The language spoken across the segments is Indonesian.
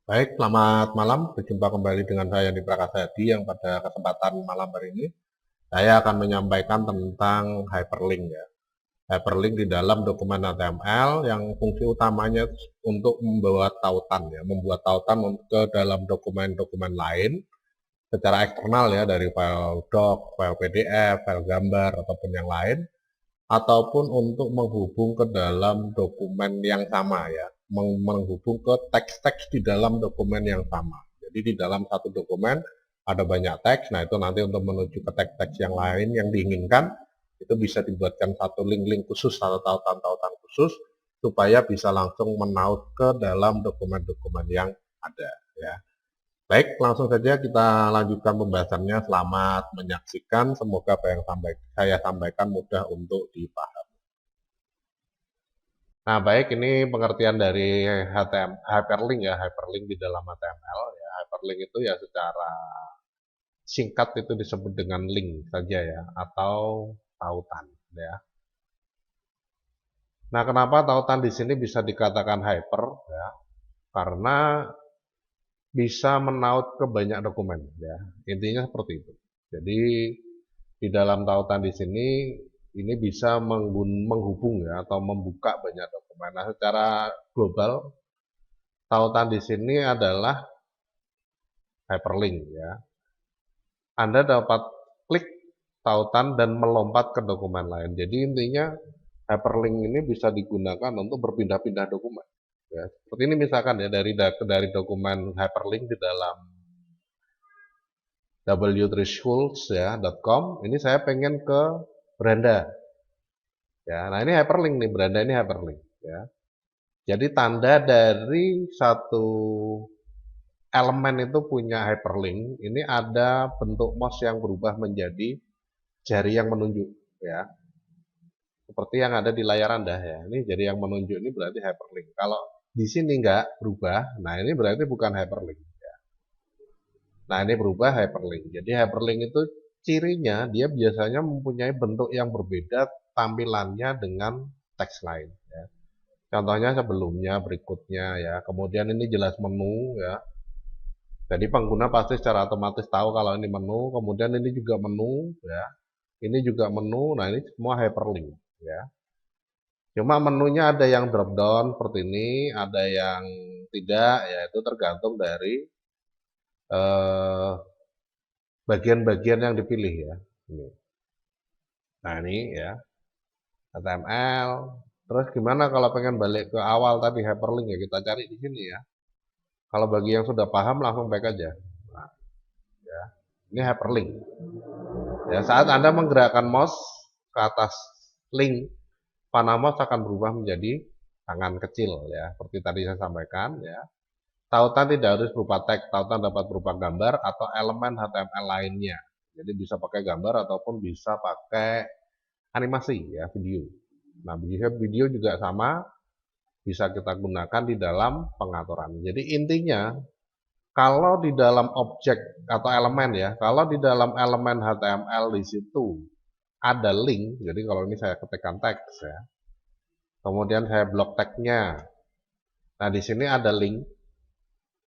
Baik, selamat malam. Berjumpa kembali dengan saya di Prakasadi yang pada kesempatan malam hari ini saya akan menyampaikan tentang hyperlink ya. Hyperlink di dalam dokumen HTML yang fungsi utamanya untuk membuat tautan ya, membuat tautan ke dalam dokumen-dokumen lain secara eksternal ya dari file doc, file PDF, file gambar ataupun yang lain ataupun untuk menghubung ke dalam dokumen yang sama ya, menghubung ke teks-teks di dalam dokumen yang sama. Jadi di dalam satu dokumen ada banyak teks, nah itu nanti untuk menuju ke teks-teks yang lain yang diinginkan, itu bisa dibuatkan satu link-link khusus atau tautan-tautan khusus supaya bisa langsung menaut ke dalam dokumen-dokumen yang ada ya. Baik, langsung saja kita lanjutkan pembahasannya. Selamat menyaksikan. Semoga apa yang saya sampaikan mudah untuk dipahami. Nah, baik, ini pengertian dari hyperlink ya, hyperlink di dalam HTML ya. Hyperlink itu ya secara singkat itu disebut dengan link saja ya, atau tautan ya. Nah, kenapa tautan di sini bisa dikatakan hyper ya? Karena bisa menaut ke banyak dokumen ya. Intinya seperti itu. Jadi di dalam tautan di sini ini bisa menghubung ya atau membuka banyak dokumen. Nah, secara global tautan di sini adalah hyperlink ya. Anda dapat klik tautan dan melompat ke dokumen lain. Jadi intinya hyperlink ini bisa digunakan untuk berpindah-pindah dokumen. Ya, seperti ini misalkan ya dari dokumen hyperlink di dalam w3schools ya .com ini saya pengen ke beranda ya. Nah, ini hyperlink nih, beranda ini hyperlink ya. Jadi tanda dari satu elemen itu punya hyperlink, ini ada bentuk mouse yang berubah menjadi jari yang menunjuk ya. Seperti yang ada di layar Anda ya. Ini jari yang menunjuk ini berarti hyperlink. Kalau di sini nggak berubah, nah ini berarti bukan hyperlink. Nah, ini berubah hyperlink. Jadi hyperlink itu cirinya dia biasanya mempunyai bentuk yang berbeda tampilannya dengan teks lain ya. Contohnya sebelumnya, berikutnya ya. Kemudian ini jelas menu ya. Jadi pengguna pasti secara otomatis tahu kalau ini menu, kemudian ini juga menu ya. Ini juga menu. Nah, ini semua hyperlink ya. Cuma menunya ada yang drop down seperti ini, ada yang tidak ya, itu tergantung dari eh, bagian-bagian yang dipilih ya. Ini. Nah, ini ya, HTML. Terus gimana kalau pengen balik ke awal tadi hyperlink ya, kita cari di sini ya. Kalau bagi yang sudah paham langsung back aja. Nah, ya. Ini hyperlink. Ya, saat Anda menggerakkan mouse ke atas link, panah mouse akan berubah menjadi tangan kecil ya, seperti tadi saya sampaikan ya. Tautan tidak harus berupa teks, tautan dapat berupa gambar atau elemen HTML lainnya. Jadi bisa pakai gambar ataupun bisa pakai animasi ya, video. Nah, video juga sama bisa kita gunakan di dalam pengaturan. Jadi intinya kalau di dalam objek atau elemen ya, kalau di dalam elemen HTML di situ ada link, jadi kalau ini saya ketikkan teks ya, kemudian saya blok tagnya. Nah, di sini ada link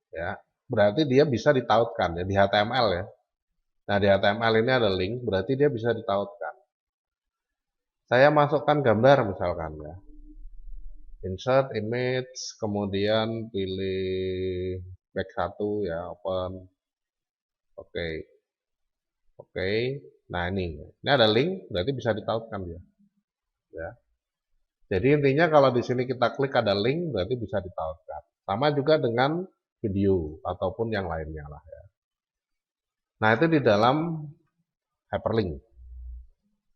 ya, berarti dia bisa ditautkan ya di HTML ya. Nah, di HTML ini ada link, berarti dia bisa ditautkan. Saya masukkan gambar misalkan ya. Insert image, kemudian pilih back 1 ya, open. Oke. Oke. Nah, ini ada link, berarti bisa ditautkan dia. Ya. Jadi intinya kalau di sini kita klik ada link, berarti bisa ditautkan. Sama juga dengan video ataupun yang lainnya lah ya. Nah, itu di dalam hyperlink.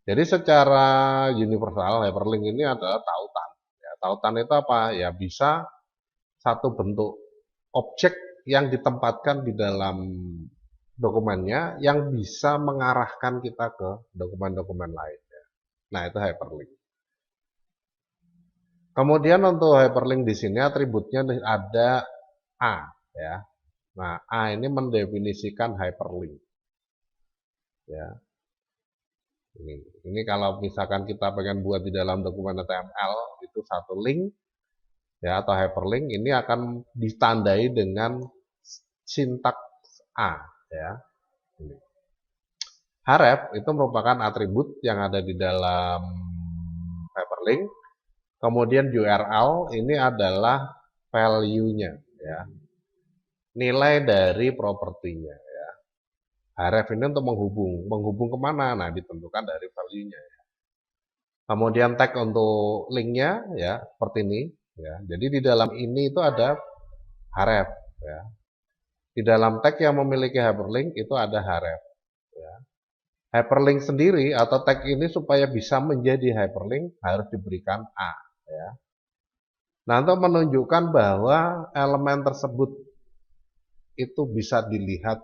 Jadi secara universal hyperlink ini adalah tautan. Ya, tautan itu apa? Ya bisa satu bentuk objek yang ditempatkan di dalam dokumennya yang bisa mengarahkan kita ke dokumen-dokumen lain. Nah, itu hyperlink. Kemudian untuk hyperlink di sini atributnya ada A ya. Nah, A ini mendefinisikan hyperlink. Ya. Ini kalau misalkan kita pengen buat di dalam dokumen HTML itu satu link, ya atau hyperlink ini akan ditandai dengan sintaks A, ya. Href itu merupakan atribut yang ada di dalam hyperlink. Kemudian URL ini adalah value-nya, ya. Nilai dari propertinya, ya. Href ini untuk menghubung kemana? Nah, ditentukan dari value-nya. Ya. Kemudian tag untuk linknya, ya, seperti ini, ya. Jadi di dalam ini itu ada href, ya. Di dalam tag yang memiliki hyperlink itu ada href, ya. Hyperlink sendiri atau tag ini supaya bisa menjadi hyperlink harus diberikan A, ya. Nah, untuk menunjukkan bahwa elemen tersebut itu bisa dilihat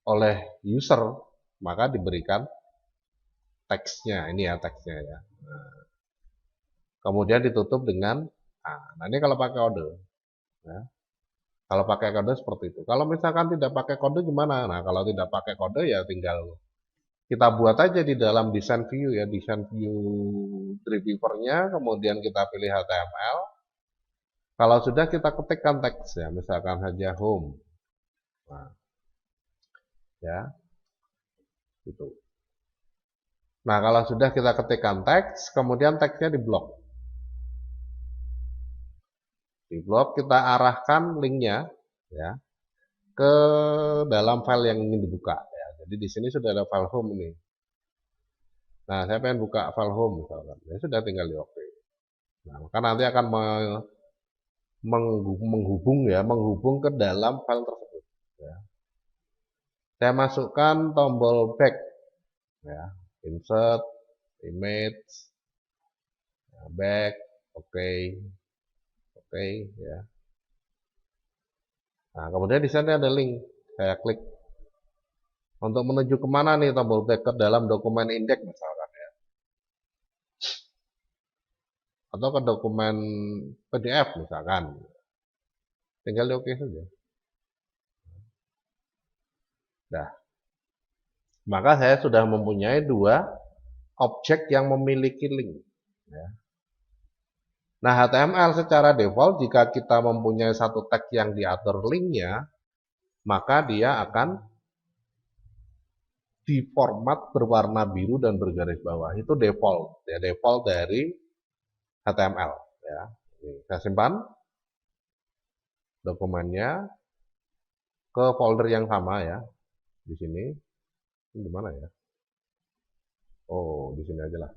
oleh user, maka diberikan teksnya, ini ya teksnya ya. Nah, kemudian ditutup dengan A. Nah, ini kalau pakai kode, ya. Kalau pakai kode seperti itu. Kalau misalkan tidak pakai kode gimana? Nah, kalau tidak pakai kode ya tinggal kita buat aja di dalam design view, ya, design view Dreamweaver-nya, kemudian kita pilih HTML. Kalau sudah kita ketikkan teks, ya, misalkan saja home. Nah, ya, gitu. Nah, kalau sudah kita ketikkan teks, kemudian teksnya diblok. Diblok, kita arahkan linknya, ya, ke dalam file yang ingin dibuka. Ya. Jadi di sini sudah ada file home ini. Nah, saya pengen buka file home misalkan. Ya sudah, tinggal di OK. Nah, maka nanti akan menghubung ke dalam file tersebut. Ya. Saya masukkan tombol back, ya, insert, image, ya, back, OK, ya. Nah, kemudian di sana ada link, saya klik. Untuk menuju kemana nih tombol back? Ke dalam dokumen index misalkan, ya. Atau ke dokumen PDF misalkan. Tinggal di OK saja. Nah, maka saya sudah mempunyai dua objek yang memiliki link. Ya. Nah, HTML secara default jika kita mempunyai satu tag yang diatur linknya, maka dia akan diformat berwarna biru dan bergaris bawah. Itu default, ya, default dari HTML. Ya. Saya simpan dokumennya ke folder yang sama, ya. Di sini. Ini di mana ya? Oh, di sini aja lah.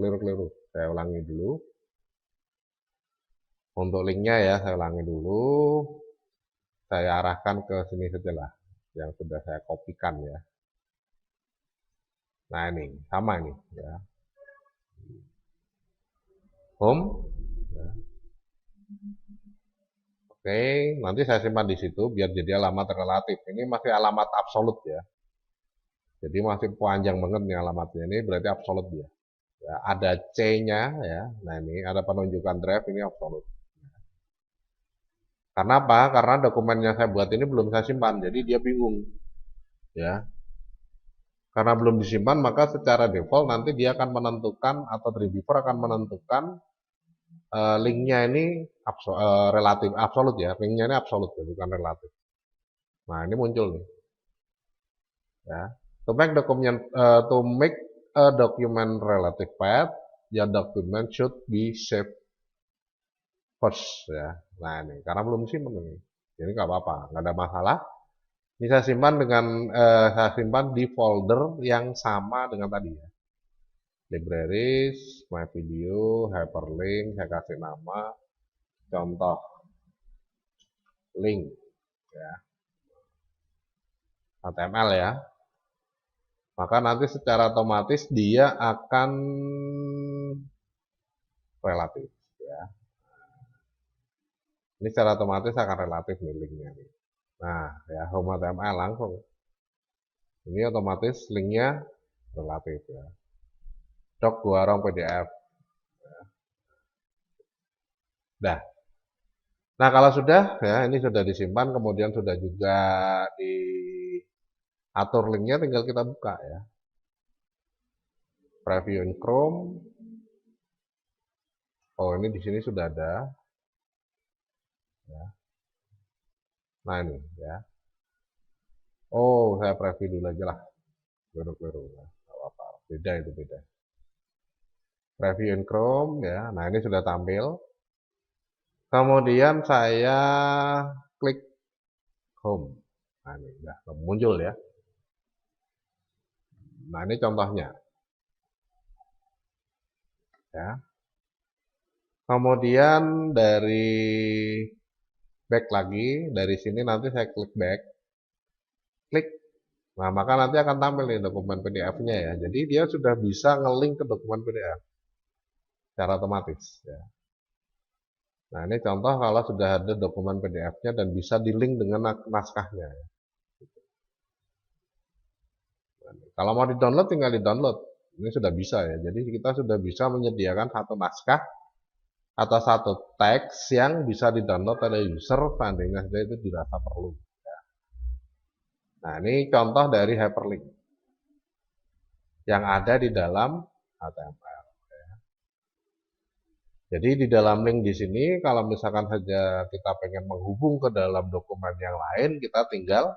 Keliru. Saya ulangi dulu. Untuk linknya ya, saya ulangi dulu. Saya arahkan ke sini saja lah. Yang sudah saya kopikan, ya. Nah, ini. Sama ini, ya. Home. Ya. Oke, nanti saya simpan di situ biar jadi alamat relatif. Ini masih alamat absolut, ya. Jadi masih panjang banget nih alamatnya. Ini berarti absolut dia. Ya, ada C-nya, ya. Nah, ini ada penunjukan drive, ini absolut. Karena apa? Karena dokumen yang saya buat ini belum saya simpan, jadi dia bingung. Ya. Karena belum disimpan, maka secara default nanti dia akan menentukan atau Dreamweaver akan menentukan linknya ini relatif, absolut, ya. Linknya ini absolut, ya, bukan relatif. Nah, ini muncul nih. Ya. To make a document relative path, your document should be saved first, ya. Nah, ini karena belum simpan ini. Jadi nggak apa-apa, nggak ada masalah. Ini saya simpan di folder yang sama dengan tadi, ya. Libraries, my video, hyperlink, saya kasih nama contoh link, ya. HTML, ya. Maka nanti secara otomatis dia akan relatif, ya. Ini secara otomatis akan relatif nih linknya. Nah, ya, home HTML langsung. Ini otomatis linknya relatif, ya. Doc Guarong PDF. Ya. Nah, kalau sudah, ya, ini sudah disimpan, kemudian sudah juga diatur linknya, tinggal kita buka, ya. Preview in Chrome. Oh, ini di sini sudah ada. Ya. Nah ini ya. Oh, saya preview dulu aja lah. Keliru-keliru. Nah, apa-apa. Beda itu beda. Preview in Chrome ya. Nah ini sudah tampil. Kemudian saya klik Home. Nah ini udah muncul ya. Nah ini contohnya. Ya. Kemudian dari back lagi, dari sini nanti saya klik back, klik, nah maka nanti akan tampil nih dokumen PDF-nya ya. Jadi dia sudah bisa nge-link ke dokumen PDF secara otomatis ya. Nah ini contoh kalau sudah ada dokumen PDF-nya dan bisa di-link dengan naskahnya ya. Kalau mau di-download tinggal di-download. Ini sudah bisa ya. Jadi kita sudah bisa menyediakan satu naskah atau satu teks yang bisa di-download oleh user seandainya saja itu dirasa perlu. Nah, ini contoh dari hyperlink yang ada di dalam HTML. Jadi di dalam link di sini, kalau misalkan saja kita pengen menghubung ke dalam dokumen yang lain, kita tinggal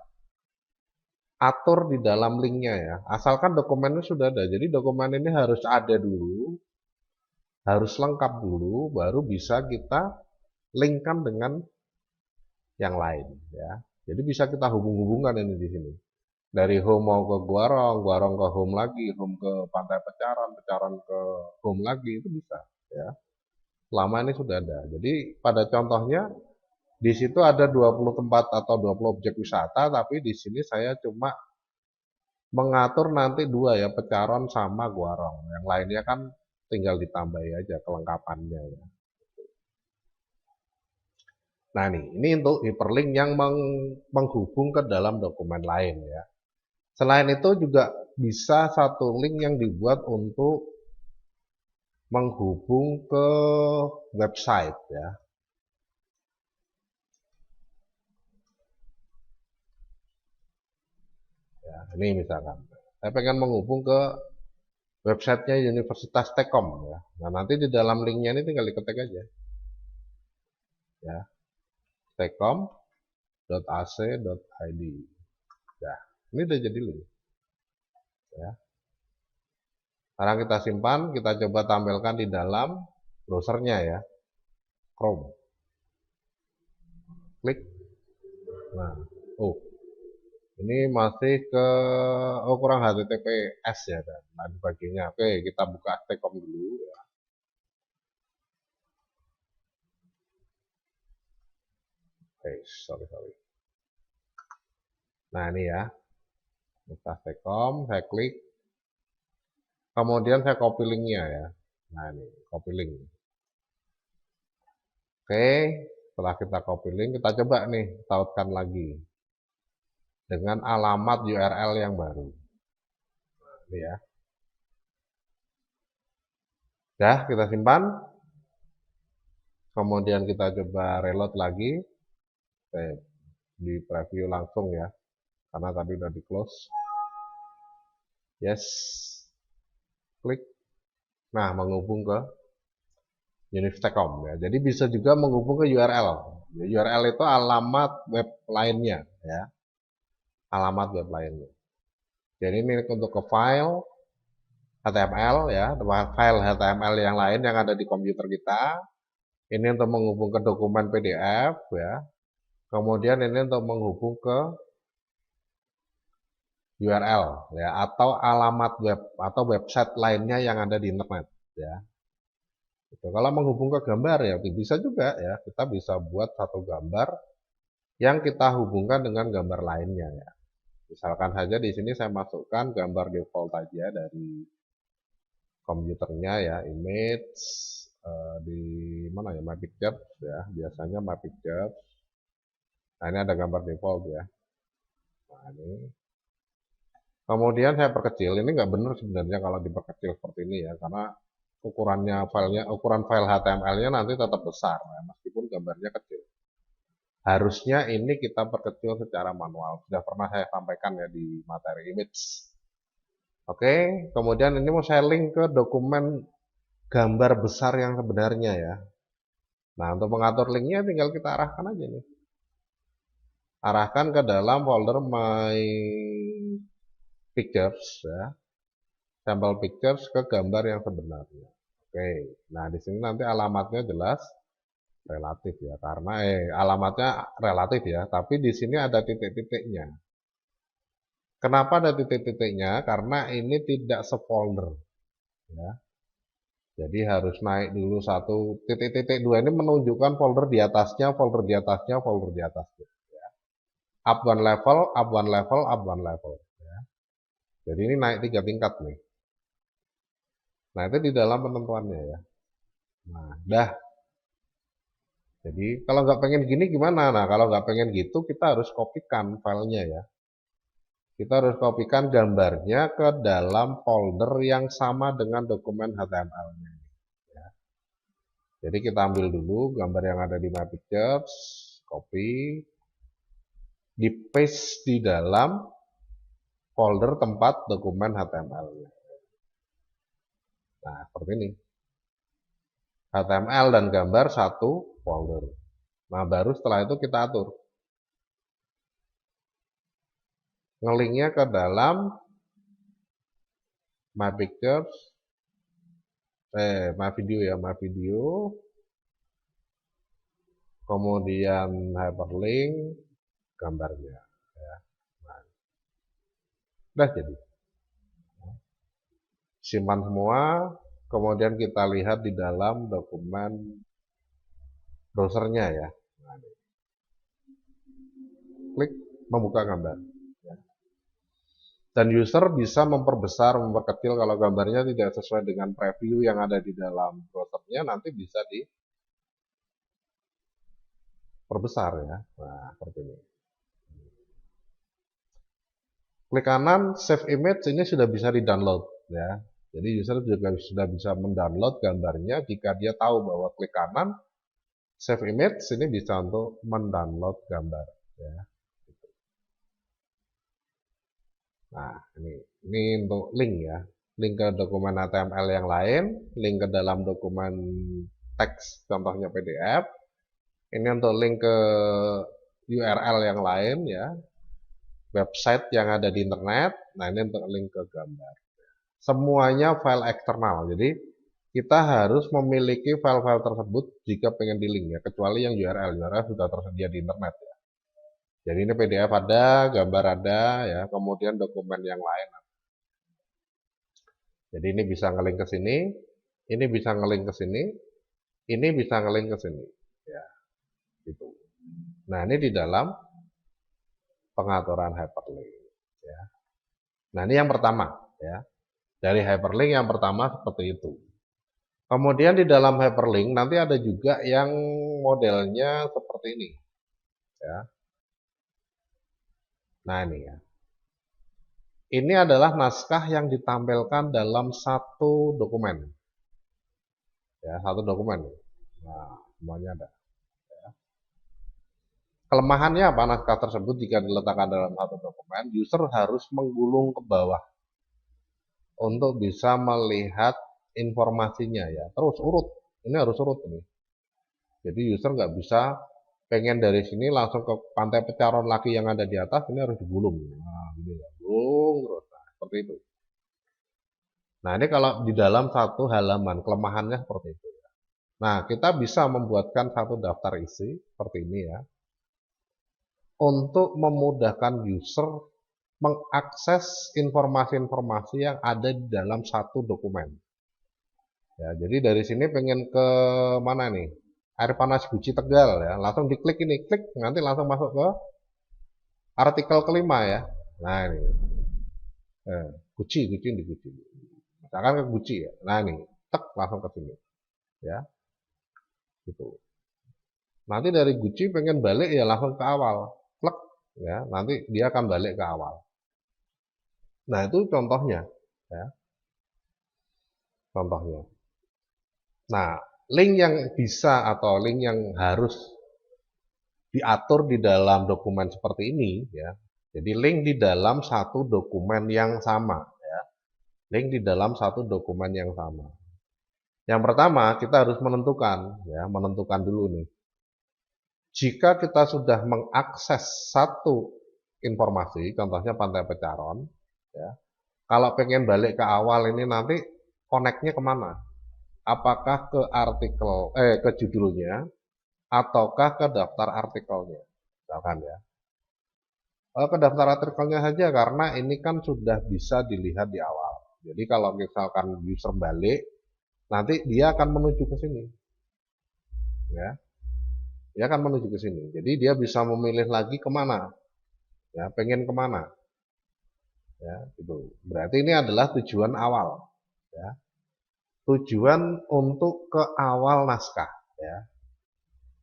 atur di dalam linknya ya. Asalkan dokumennya sudah ada. Jadi dokumen ini harus ada dulu, harus lengkap dulu, baru bisa kita linkkan dengan yang lain ya. Jadi bisa kita hubung-hubungkan ini di sini. Dari home mau ke Guarong, Guarong ke home lagi, home ke Pantai Pecaran, Pecaran ke home lagi, itu bisa ya. Selama ini sudah ada. Jadi pada contohnya di situ ada 20 tempat atau 20 objek wisata, tapi di sini saya cuma mengatur nanti dua ya, Pecaron sama Guarong. Yang lainnya kan tinggal ditambahi aja kelengkapannya ya. Nah ini untuk hyperlink yang menghubung ke dalam dokumen lain ya. Selain itu juga bisa satu link yang dibuat untuk menghubung ke website ya. Ya, ini misalkan saya pengen menghubung ke websitenya Universitas Tekom ya. Nah nanti di dalam linknya ini tinggal diketik aja ya, tekom.ac.id. Ya, ini udah jadi link ya. Sekarang kita simpan, kita coba tampilkan di dalam browsernya ya, Chrome. Klik. Nah, oh, ini masih ke kurang HTTPS ya dan lain sebagainya. Oke, kita buka Tekom dulu ya. Sorry. Nah ini ya, buka Tekom, saya klik. Kemudian saya copy linknya ya. Nah ini, copy link. Oke, setelah kita copy link, kita coba nih, tautkan lagi dengan alamat URL yang baru. Nah, ini ya. Dah, kita simpan. Kemudian kita coba reload lagi. Di preview langsung ya. Karena tadi udah di close. Yes. Klik. Nah, menghubung ke Univ.com ya. Jadi bisa juga menghubung ke URL. URL itu alamat web lainnya ya. Alamat web lainnya. Jadi ini untuk ke file HTML ya, file HTML yang lain yang ada di komputer kita. Ini untuk menghubung ke dokumen PDF ya. Kemudian ini untuk menghubung ke URL ya atau alamat web atau website lainnya yang ada di internet ya. Itu. Kalau menghubung ke gambar ya bisa juga ya. Kita bisa buat satu gambar yang kita hubungkan dengan gambar lainnya ya. Misalkan saja di sini saya masukkan gambar default aja dari komputernya ya, image di mana ya, My Pictures ya, biasanya My Pictures. Nah ini ada gambar default ya. Nah ini. Kemudian saya perkecil. Ini nggak benar sebenarnya kalau diperkecil seperti ini ya, karena ukuran file HTML-nya nanti tetap besar ya, meskipun gambarnya kecil. Harusnya ini kita perkecil secara manual. Sudah pernah saya sampaikan ya di materi image. Oke, kemudian ini mau saya link ke dokumen gambar besar yang sebenarnya ya. Nah, untuk mengatur linknya tinggal kita arahkan aja nih. Arahkan ke dalam folder My Pictures ya. Sampel pictures ke gambar yang sebenarnya. Oke. Nah, di sini nanti alamatnya jelas relatif ya, karena alamatnya relatif ya, tapi di sini ada titik-titiknya. Kenapa ada titik-titiknya? Karena ini tidak sefolder ya. Jadi harus naik dulu satu titik-titik dua ini menunjukkan folder di atasnya, folder di atasnya, folder di atasnya. Ya. Up one level, up one level, up one level. Ya. Jadi ini naik 3 tingkat nih. Nah itu di dalam penentuannya ya. Nah dah. Jadi kalau nggak pengen gini gimana? Nah kalau nggak pengen gitu kita harus kopikan filenya ya. Kita harus kopikan gambarnya ke dalam folder yang sama dengan dokumen HTML-nya. Ya. Jadi kita ambil dulu gambar yang ada di My Pictures, copy, di paste di dalam folder tempat dokumen HTML-nya. Nah, seperti ini. HTML dan gambar satu folder. Nah, baru setelah itu kita atur. Ngelinknya ke dalam My Pictures, My Video ya, My Video, kemudian hyperlink, gambarnya. Ya. Nah, udah jadi. Simpan semua, kemudian kita lihat di dalam dokumen browsernya ya. Nah, klik membuka gambar. Ya. Dan user bisa memperbesar, memperkecil kalau gambarnya tidak sesuai dengan preview yang ada di dalam browsernya, nanti bisa diperbesar ya. Nah, seperti ini. Klik kanan, save image, ini sudah bisa di-download ya. Jadi user juga sudah bisa mendownload gambarnya jika dia tahu bahwa klik kanan, save image, ini bisa untuk mendownload gambar ya. Nah, ini untuk link ya. Link ke dokumen HTML yang lain, link ke dalam dokumen teks, contohnya PDF. Ini untuk link ke URL yang lain ya. Website yang ada di internet. Nah, ini untuk link ke gambar. Semuanya file eksternal. Jadi, kita harus memiliki file-file tersebut jika pengen di link ya. Kecuali yang URL. URL sudah tersedia di internet ya. Jadi ini PDF ada, gambar ada ya, kemudian dokumen yang lain. Jadi ini bisa ngelink ke sini, ini bisa ngelink ke sini, ini bisa ngelink ke sini. Ya, gitu. Nah, ini di dalam pengaturan hyperlink. Ya. Nah, ini yang pertama. Ya. Dari hyperlink yang pertama seperti itu. Kemudian di dalam hyperlink nanti ada juga yang modelnya seperti ini. Ya. Nah, ini ya. Ini adalah naskah yang ditampilkan dalam satu dokumen. Ya, satu dokumen. Nah, semuanya ada. Ya. Kelemahannya apa naskah tersebut jika diletakkan dalam satu dokumen? User harus menggulung ke bawah untuk bisa melihat informasinya ya. Terus urut. Ini harus urut ini. Jadi user nggak bisa pengen dari sini langsung ke pantai Pecaron lagi yang ada di atas, ini harus digulung. Nah, ini ya, gulung terus. Nah, seperti itu. Nah, ini kalau di dalam satu halaman, kelemahannya seperti itu. Nah, kita bisa membuatkan satu daftar isi, seperti ini ya, untuk memudahkan user mengakses informasi-informasi yang ada di dalam satu dokumen. Ya, jadi dari sini pengen ke mana nih? Air panas Guci Tegal ya, langsung diklik ini, klik, nanti langsung masuk ke artikel kelima ya. Nah ini, Guci di Guci. Misalkan ke Guci ya. Nah ini, tek langsung ke sini, ya, gitu. Nanti dari Guci pengen balik ya langsung ke awal, klik, ya, nanti dia akan balik ke awal. Nah itu contohnya, ya, contohnya. Nah, link yang bisa atau link yang harus diatur di dalam dokumen seperti ini ya. Jadi link di dalam satu dokumen yang sama ya. Link di dalam satu dokumen yang sama. Yang pertama, kita harus menentukan, ya, menentukan dulu nih. Jika kita sudah mengakses satu informasi, contohnya Pantai Pecaron, ya, kalau pengen balik ke awal ini nanti connect-nya kemana? Apakah ke artikel, ke judulnya, ataukah ke daftar artikelnya? Misalkan ya. Ke daftar artikelnya saja karena ini kan sudah bisa dilihat di awal. Jadi kalau misalkan user balik, nanti dia akan menuju ke sini. Ya, dia akan menuju ke sini. Jadi dia bisa memilih lagi kemana. Ya, pengen kemana. Ya, gitu. Berarti ini adalah tujuan awal. Ya. Tujuan untuk ke awal naskah. Ya.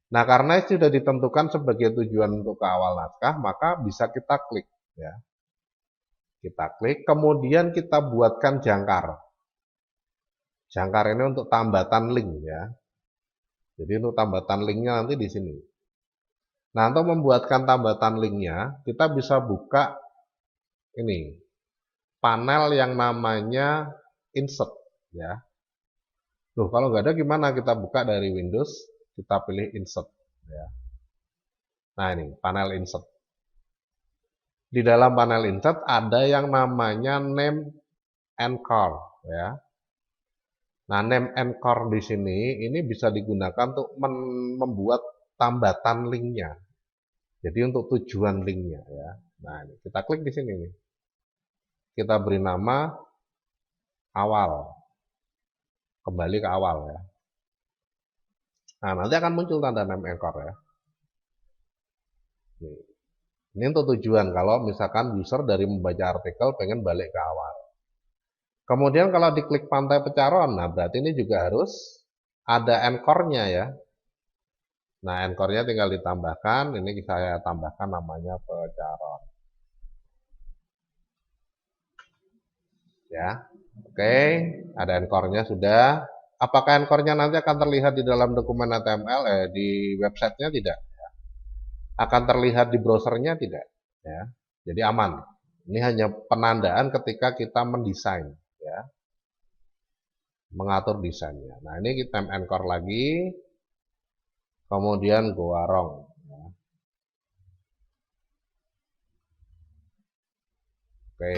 Nah, karena sudah ditentukan sebagai tujuan untuk ke awal naskah, maka bisa kita klik. Ya. Kita klik, kemudian kita buatkan jangkar. Jangkar ini untuk tambatan link ya. Jadi untuk tambatan linknya nanti di sini. Nah, untuk membuatkan tambatan linknya, kita bisa buka ini panel yang namanya insert ya. Loh, kalau nggak ada gimana? Kita buka dari Windows, kita pilih insert ya. Nah, ini panel insert. Di dalam panel insert ada yang namanya name and core ya. Nah, name and core di sini ini bisa digunakan untuk membuat tambatan linknya. Jadi untuk tujuan linknya ya. Nah, ini kita klik di sini nih. Kita beri nama awal. Kembali ke awal ya. Nah, nanti akan muncul tanda name and core ya. Ini untuk tujuan kalau misalkan user dari membaca artikel pengen balik ke awal. Kemudian kalau diklik Pantai Pecaron, nah berarti ini juga harus ada anchor-nya ya. Nah, anchor-nya tinggal ditambahkan, ini saya tambahkan namanya Pecaron. Ya, oke, ada anchor-nya sudah. Apakah anchor-nya nanti akan terlihat di dalam dokumen HTML, di websitenya tidak? Akan terlihat di browsernya tidak? Ya, jadi aman. Ini hanya penandaan ketika kita mendesain, ya, mengatur desainnya. Nah, ini kita anchor lagi, kemudian Goarong. Ya. Oke,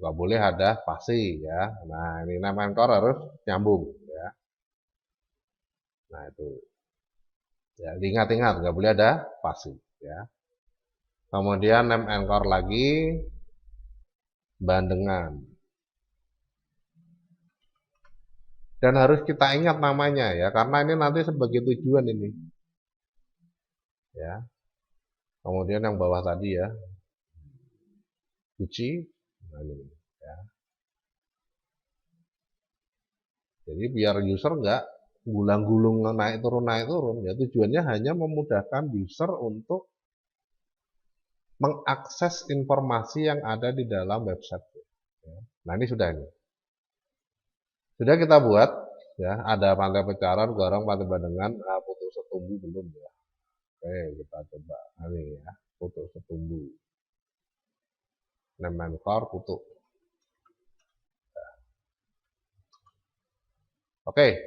nggak boleh ada spasi ya. Nah, ini nama anchor harus nyambung, ya. Nah, itu. Ya, diingat-ingat, nggak boleh ada spasi, ya. Kemudian name anchor lagi, bandengan. Dan harus kita ingat namanya ya, karena ini nanti sebagai tujuan ini. Ya. Kemudian yang bawah tadi ya, kunci. Nah, ini, ya. Jadi biar user nggak gulang-gulung naik turun, ya tujuannya hanya memudahkan user untuk mengakses informasi yang ada di dalam website. Nah, ini sudah ini. Sudah kita buat ya, ada Pantai Pecaron, Goarong, Pantai Bandengan, Putuk Setumbu belum ya. Oke, kita coba ini ya, Putuk Setumbu. Name anchor Putuk. Oke,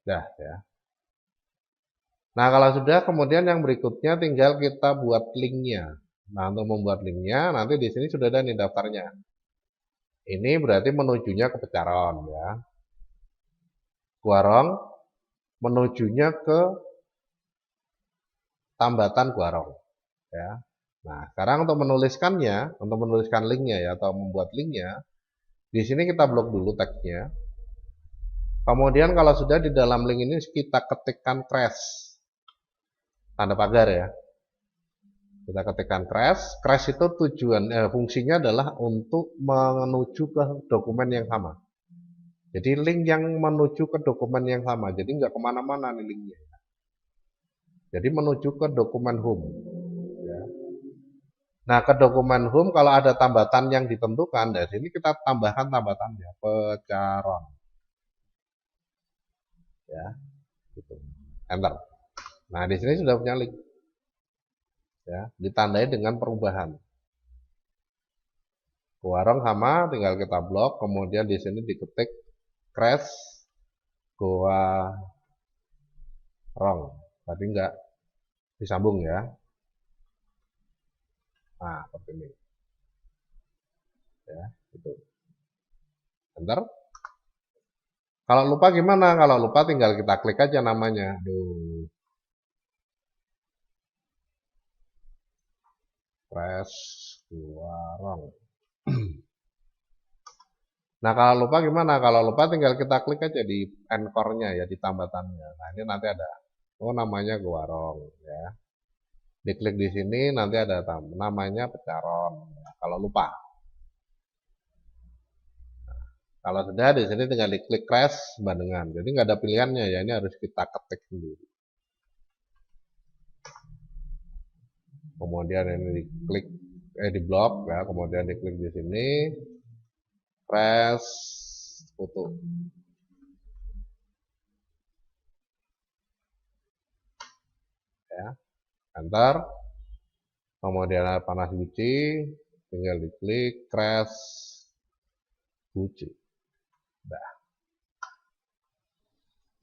dah ya. Nah, kalau sudah, kemudian yang berikutnya tinggal kita buat linknya. Nah, untuk membuat linknya, nanti di sini sudah ada nih daftarnya. Ini berarti menujunya ke Pecaron ya. Goarong menujunya ke Tambatan Goarong ya. Nah, sekarang untuk menuliskan linknya ya, atau membuat linknya, di sini kita blok dulu teksnya. Kemudian kalau sudah di dalam link ini kita ketikkan crash, tanda pagar ya. Kita ketikkan crash. Crash itu fungsinya adalah untuk menuju ke dokumen yang sama. Jadi link yang menuju ke dokumen yang sama. Jadi nggak kemana-mana nih linknya. Jadi menuju ke dokumen home. Ya. Nah, ke dokumen home kalau ada tambatan yang ditentukan, dari sini kita tambahkan tambatannya, Pecaron. Ya, gitu. Enter. Nah, di sini sudah punya link. Ya, ditandai dengan perubahan. Goarong sama, tinggal kita blok, kemudian di sini diketik crash Goa Rong. Tadi nggak disambung ya. Nah, seperti ini. Ya, itu. Enter. Kalau lupa gimana? Kalau lupa tinggal kita klik aja namanya. Aduh. Press Goa Rong. Nah, kalau lupa gimana? Kalau lupa tinggal kita klik aja di encore-nya ya, di tambatannya. Nah, ini nanti ada, oh namanya Guarong ya. Diklik di sini nanti ada namanya Pecaron. Ya, kalau lupa. Nah, kalau sudah di sini tinggal diklik crash bandengan. Jadi nggak ada pilihannya ya, ini harus kita ketik sendiri. Kemudian ini diklik di blok ya, kemudian diklik di sini press foto. Ya, enter. Kemudian air panas guci, tinggal diklik crash guci.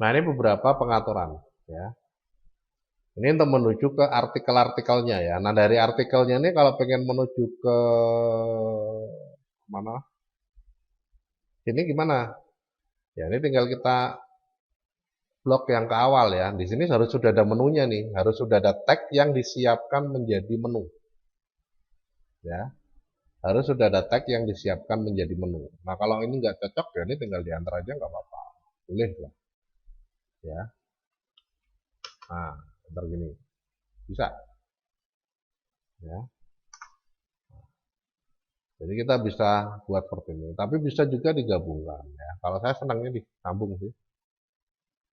Nah, ini beberapa pengaturan ya. Ini untuk menuju ke artikel-artikelnya ya. Nah, dari artikelnya ini kalau pengen menuju ke mana? Sini gimana? Ya, ini tinggal kita blok yang ke awal ya. Di sini harus sudah ada menunya nih, harus sudah ada tag yang disiapkan menjadi menu. Ya. Harus sudah ada tag yang disiapkan menjadi menu. Nah, kalau ini nggak cocok ya ini tinggal diantar aja nggak apa-apa. Boleh lah. Ya. Nah, ntar gini. Bisa. Ya. Jadi kita bisa buat seperti ini. Tapi bisa juga digabungkan. Ya. Kalau saya senangnya disambung sih.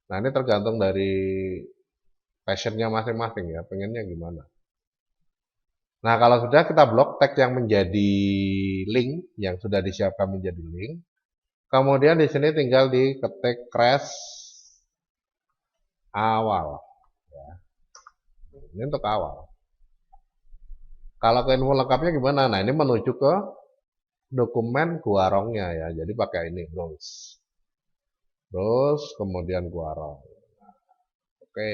Nah, ini tergantung dari passionnya masing-masing ya. Pengennya gimana. Nah, kalau sudah kita blok tag yang menjadi link, yang sudah disiapkan menjadi link. Kemudian di sini tinggal diketik crash awal. Ya. Ini untuk awal. Kalau ke info lengkapnya gimana? Nah, ini menuju ke dokumen Guarongnya ya. Jadi pakai ini browse. Browse kemudian Guarong. Oke.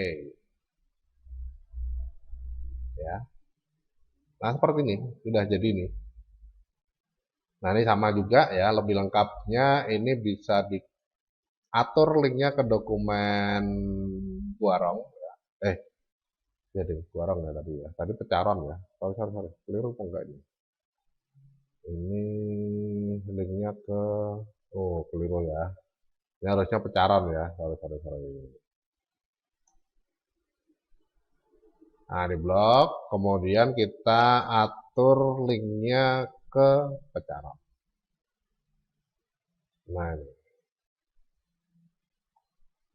Ya. Nah, seperti ini sudah jadi ini. Nah, ini sama juga ya, lebih lengkapnya ini bisa diatur linknya ke dokumen Guarong. Jadi Guarong ya tadi ya. Tadi Pecaron ya. Sorry. Keliru apa enggak ini? Ini linknya ke, oh keliru ya. Ini harusnya Pecaron ya. Sorry. Nah, di blok, kemudian kita atur linknya ke Pecaron. Nah, ini.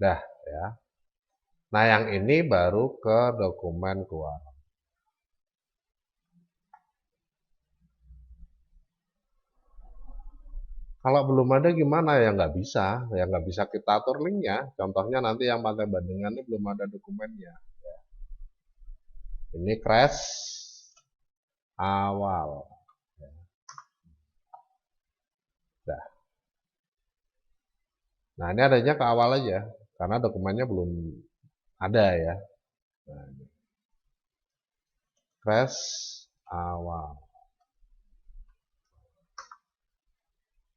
Dah ya. Nah, yang ini baru ke dokumen Guarong. Kalau belum ada gimana ya nggak bisa kita atur linknya. Contohnya nanti yang Pantai Bandengan ini belum ada dokumennya. Ini crash awal. Nah, nah ini adanya ke awal aja karena dokumennya belum ada ya. Nah, crash awal.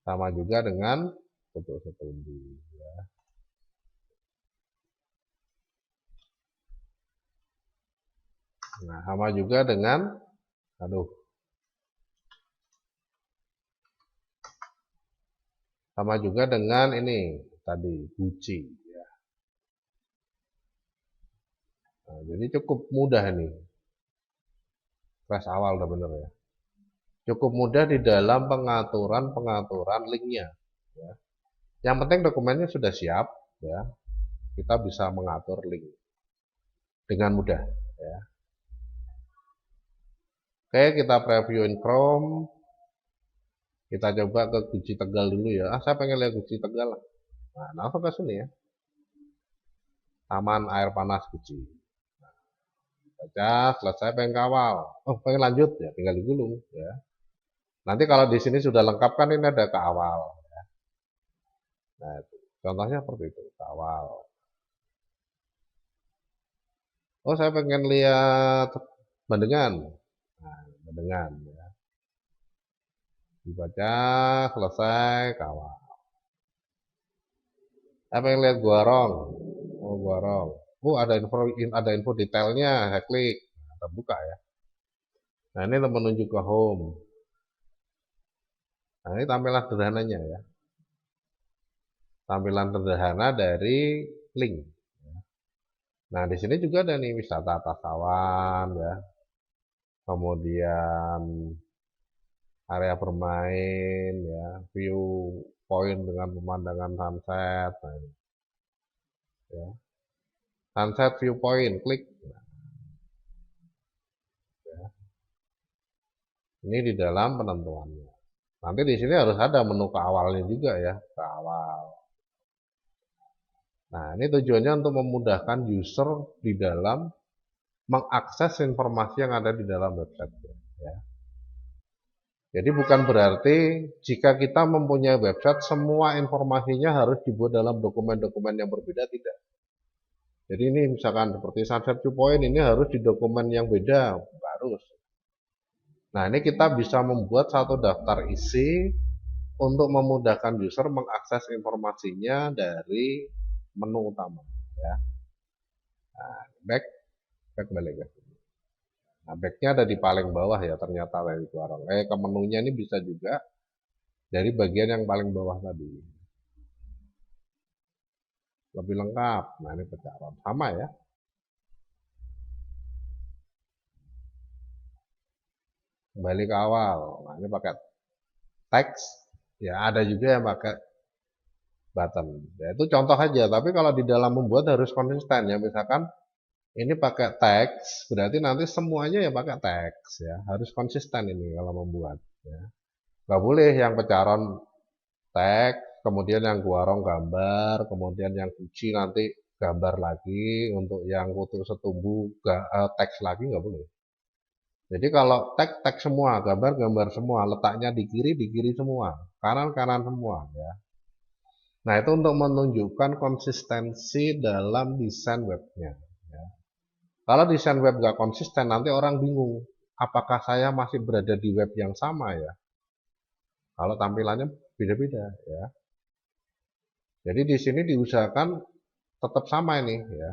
Sama juga dengan foto setuju ya. Nah, sama juga dengan sama juga dengan ini tadi Gucci ya. Nah, jadi cukup mudah nih. Crash awal udah bener ya. Cukup mudah di dalam pengaturan linknya ya. Yang penting dokumennya sudah siap ya. Kita bisa mengatur link dengan mudah ya. Oke, kita previewin Chrome. Kita coba ke Gucci Tegal dulu ya. Saya pengen lihat Gucci Tegal. Nah, langsung ke sini ya. Taman air panas Gucci. Baca, selesai pengen kawal. Oh, pengen lanjut ya, tinggal digulung ya. Nanti kalau di sini sudah lengkap kan ini ada ke awal. Ya. Nah, itu. Contohnya seperti itu, kawal. Oh, saya pengen lihat bandengan. Nah, bandengan ya. Dibaca, selesai, kawal. Saya pengen lihat guarong. Oh, guarong. Oh, ada info detailnya, saya klik. Nah, terbuka ya. Nah, ini menuju ke home. Nah, ini tampilan sederhananya ya. Tampilan sederhana dari link. Nah, di sini juga ada nih wisata atas awan ya. Kemudian area bermain ya, view point dengan pemandangan sunset. Nah, ini, ya. Sunset view point, klik. Nah, ya. Ini di dalam penentuannya. Nanti di sini harus ada menu ke awalnya juga ya, ke awal. Nah, ini tujuannya untuk memudahkan user di dalam mengakses informasi yang ada di dalam website. Ya. Jadi bukan berarti jika kita mempunyai website, semua informasinya harus dibuat dalam dokumen-dokumen yang berbeda, tidak. Jadi ini misalkan seperti sunset viewpoint, ini harus di dokumen yang beda, harus. Nah, ini kita bisa membuat satu daftar isi untuk memudahkan user mengakses informasinya dari menu utama. Ya. Nah, back balik ya. Nah, backnya ada di paling bawah ya, ternyata dari Guarong. Ke menunya ini bisa juga dari bagian yang paling bawah tadi. Lebih lengkap. Nah, ini pencarian. Sama ya. Kembali ke awal. Nah, ini pakai teks. Ya, ada juga yang pakai button. Ya, itu contoh aja. Tapi kalau di dalam membuat harus konsisten ya. Misalkan ini pakai teks, berarti nanti semuanya ya pakai teks ya. Harus konsisten ini kalau membuat. Ya. Nggak boleh yang pecaron teks, kemudian yang guarong gambar, kemudian yang kunci nanti gambar lagi, untuk yang kutu setumbu teks lagi nggak boleh. Jadi kalau teks semua, gambar semua, letaknya di kiri semua, kanan semua ya. Nah, itu untuk menunjukkan konsistensi dalam desain webnya. Ya. Kalau desain web nggak konsisten, nanti orang bingung, apakah saya masih berada di web yang sama ya? Kalau tampilannya beda-beda ya. Jadi di sini diusahakan tetap sama ini ya.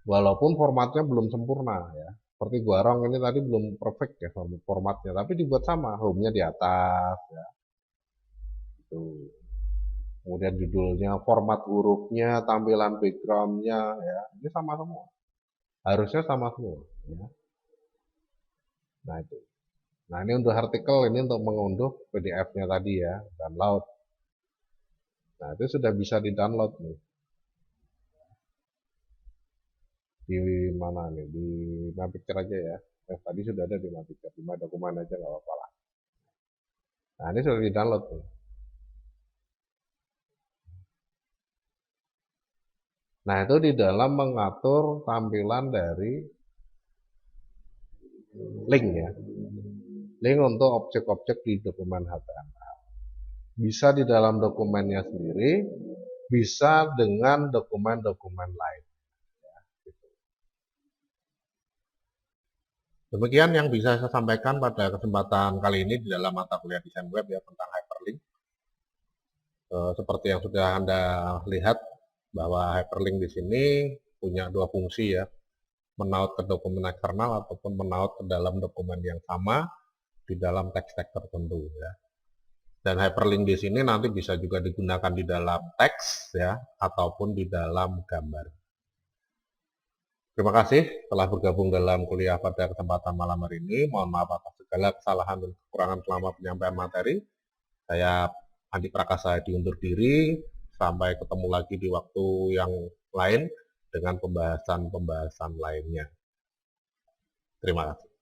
Walaupun formatnya belum sempurna ya. Seperti Guarong ini tadi belum perfect ya formatnya, tapi dibuat sama, home-nya di atas ya. Itu. Kemudian judulnya, format hurufnya, tampilan background-nya ya. Ini sama semua. Harusnya sama semua ya. Nah, itu. Nah, ini untuk artikel, ini untuk mengunduh PDF-nya tadi ya, download. Nah, itu sudah bisa di-download nih. Di mana nih? Di My Picture aja ya. Tadi sudah ada di My Picture, di My Dokumen aja nggak apa-apa lah. Nah, ini sudah di-download nih. Nah, itu di dalam mengatur tampilan dari link ya. Link untuk objek-objek di dokumen HTML. Bisa di dalam dokumennya sendiri, bisa dengan dokumen-dokumen lain. Demikian yang bisa saya sampaikan pada kesempatan kali ini di dalam mata kuliah desain web ya, tentang hyperlink. Seperti yang sudah Anda lihat bahwa hyperlink di sini punya dua fungsi ya, menaut ke dokumen eksternal ataupun menaut ke dalam dokumen yang sama di dalam teks-teks tertentu ya. Dan hyperlink di sini nanti bisa juga digunakan di dalam teks ya, ataupun di dalam gambar. Terima kasih telah bergabung dalam kuliah pada kesempatan malam hari ini. Mohon maaf atas segala kesalahan dan kekurangan selama penyampaian materi. Saya Andi Prakasa diundur diri. Sampai ketemu lagi di waktu yang lain dengan pembahasan-pembahasan lainnya. Terima kasih.